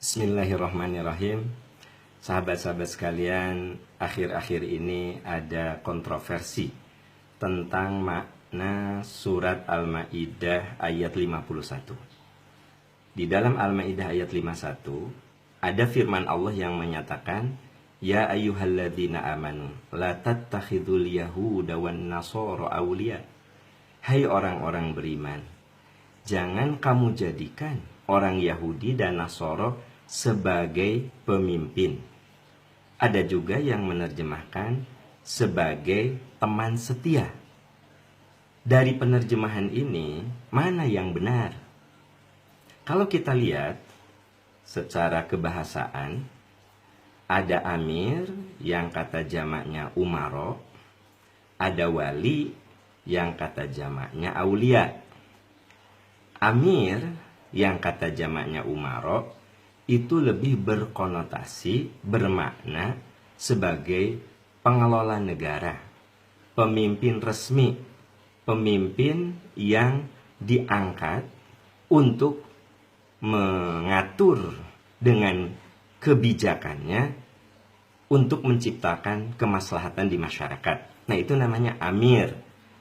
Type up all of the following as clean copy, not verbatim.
Bismillahirrahmanirrahim. Sahabat-sahabat sekalian, akhir-akhir ini ada kontroversi tentang makna surat Al-Maidah ayat 51. Di dalam Al-Maidah ayat 51 ada firman Allah yang menyatakan, Ya ayyuhalladzina amanu la tattakhidul yahuda wan nasara awliya. Hai orang-orang beriman, jangan kamu jadikan orang Yahudi dan Nasoro sebagai pemimpin. Ada juga yang menerjemahkan sebagai teman setia. Dari penerjemahan ini, mana yang benar? Kalau kita lihat secara kebahasaan, ada amir yang kata jamaknya umaro, ada wali yang kata jamaknya aulia. Amir yang kata jamaknya umaro itu lebih berkonotasi, bermakna sebagai pengelola negara, pemimpin resmi, pemimpin yang diangkat untuk mengatur dengan kebijakannya untuk menciptakan kemaslahatan di masyarakat. Nah, itu namanya amir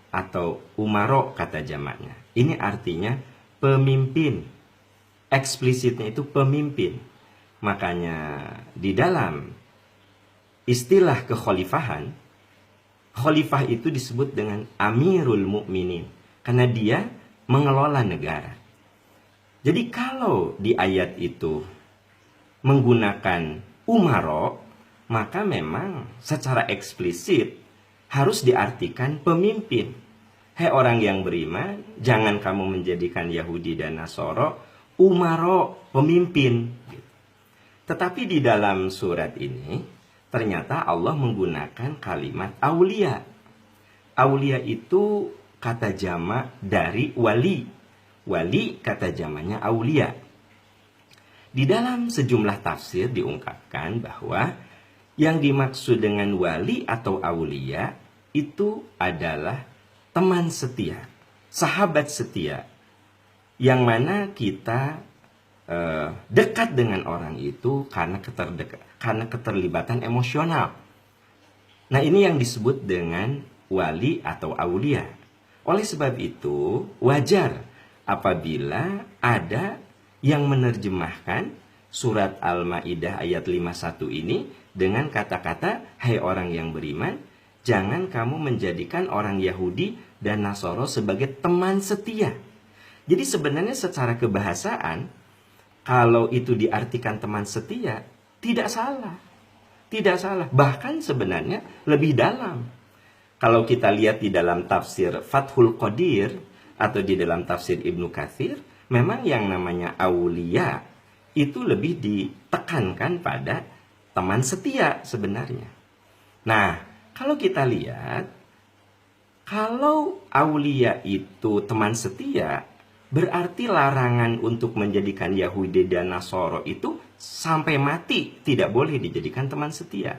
atau umaro kata jamaknya. Ini artinya pemimpin. Eksplisitnya itu pemimpin. Makanya di dalam istilah kekhalifahan, khalifah itu disebut dengan Amirul Mukminin karena dia mengelola negara. Jadi kalau di ayat itu menggunakan umaro, maka memang secara eksplisit harus diartikan pemimpin. Hai orang yang beriman, jangan kamu menjadikan Yahudi dan Nasoro umaro, pemimpin. Tetapi di dalam surat ini, ternyata Allah menggunakan kalimat aulia. Aulia itu kata jamak dari wali. Wali kata jamaknya aulia. Di dalam sejumlah tafsir diungkapkan bahwa yang dimaksud dengan wali atau aulia itu adalah teman setia, sahabat setia, yang mana kita dekat dengan orang itu karena keterlibatan emosional. Nah, ini yang disebut dengan wali atau aulia. Oleh sebab itu, wajar apabila ada yang menerjemahkan surat Al-Maidah ayat 51 ini dengan kata-kata, hai orang yang beriman, jangan kamu menjadikan orang Yahudi dan Nasoro sebagai teman setia. Jadi sebenarnya secara kebahasaan, kalau itu diartikan teman setia, tidak salah. Tidak salah. Bahkan sebenarnya lebih dalam. Kalau kita lihat di dalam tafsir Fathul Qadir atau di dalam tafsir Ibnu Katsir, memang yang namanya aulia itu lebih ditekankan pada teman setia sebenarnya. Nah, kalau kita lihat, kalau aulia itu teman setia, berarti larangan untuk menjadikan Yahudi dan Nasoro itu sampai mati tidak boleh dijadikan teman setia.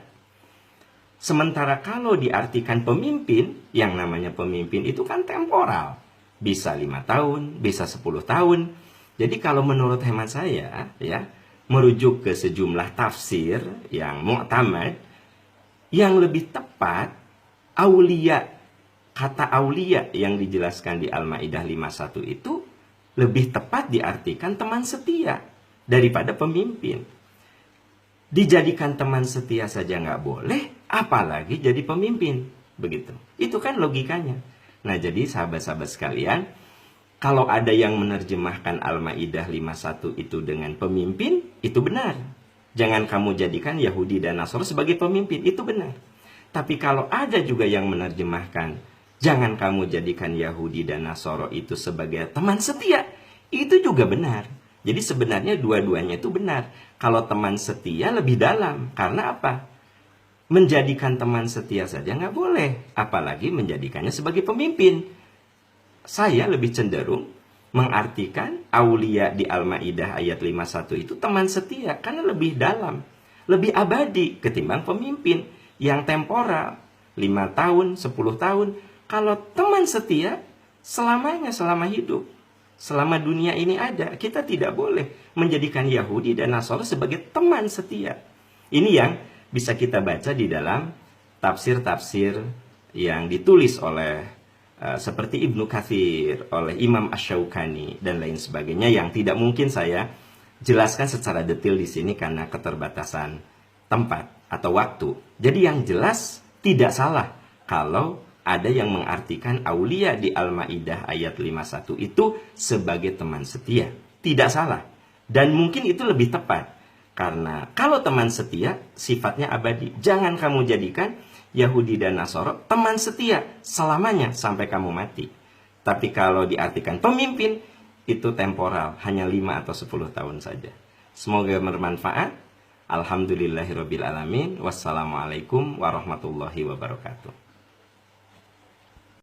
Sementara kalau diartikan pemimpin, yang namanya pemimpin itu kan temporal. Bisa 5 tahun, bisa 10 tahun. Jadi kalau menurut hemat saya, ya, merujuk ke sejumlah tafsir yang mu'tamad, yang lebih tepat, aulia, kata aulia yang dijelaskan di Al-Maidah 51 itu lebih tepat diartikan teman setia daripada pemimpin. Dijadikan teman setia saja nggak boleh, apalagi jadi pemimpin. Begitu. Itu kan logikanya. Nah, jadi sahabat-sahabat sekalian, kalau ada yang menerjemahkan Al-Maidah 51 itu dengan pemimpin, itu benar. Jangan kamu jadikan Yahudi dan Nasoro sebagai pemimpin, itu benar. Tapi kalau ada juga yang menerjemahkan, jangan kamu jadikan Yahudi dan Nasoro itu sebagai teman setia, itu juga benar. Jadi sebenarnya dua-duanya itu benar. Kalau teman setia lebih dalam, karena apa? Menjadikan teman setia saja nggak boleh, apalagi menjadikannya sebagai pemimpin. Saya lebih cenderung mengartikan aulia di Al-Maidah ayat 51 itu teman setia karena lebih dalam, lebih abadi ketimbang pemimpin yang temporal 5 tahun, 10 tahun. Kalau teman setia selamanya, selama hidup. Selama dunia ini ada, kita tidak boleh menjadikan Yahudi dan Nasara sebagai teman setia. Ini yang bisa kita baca di dalam tafsir-tafsir yang ditulis oleh seperti Ibnu Katsir, oleh Imam Asy-Syaukani dan lain sebagainya, yang tidak mungkin saya jelaskan secara detail di sini karena keterbatasan tempat atau waktu. Jadi yang jelas tidak salah kalau ada yang mengartikan aulia di Al-Maidah ayat 51 itu sebagai teman setia. Tidak salah. Dan mungkin itu lebih tepat. Karena kalau teman setia sifatnya abadi. Jangan kamu jadikan Yahudi dan Nasara teman setia selamanya sampai kamu mati. Tapi kalau diartikan pemimpin, itu temporal, hanya 5 atau 10 tahun saja. Semoga bermanfaat. Alhamdulillahirabbil alamin. Wassalamualaikum warahmatullahi wabarakatuh.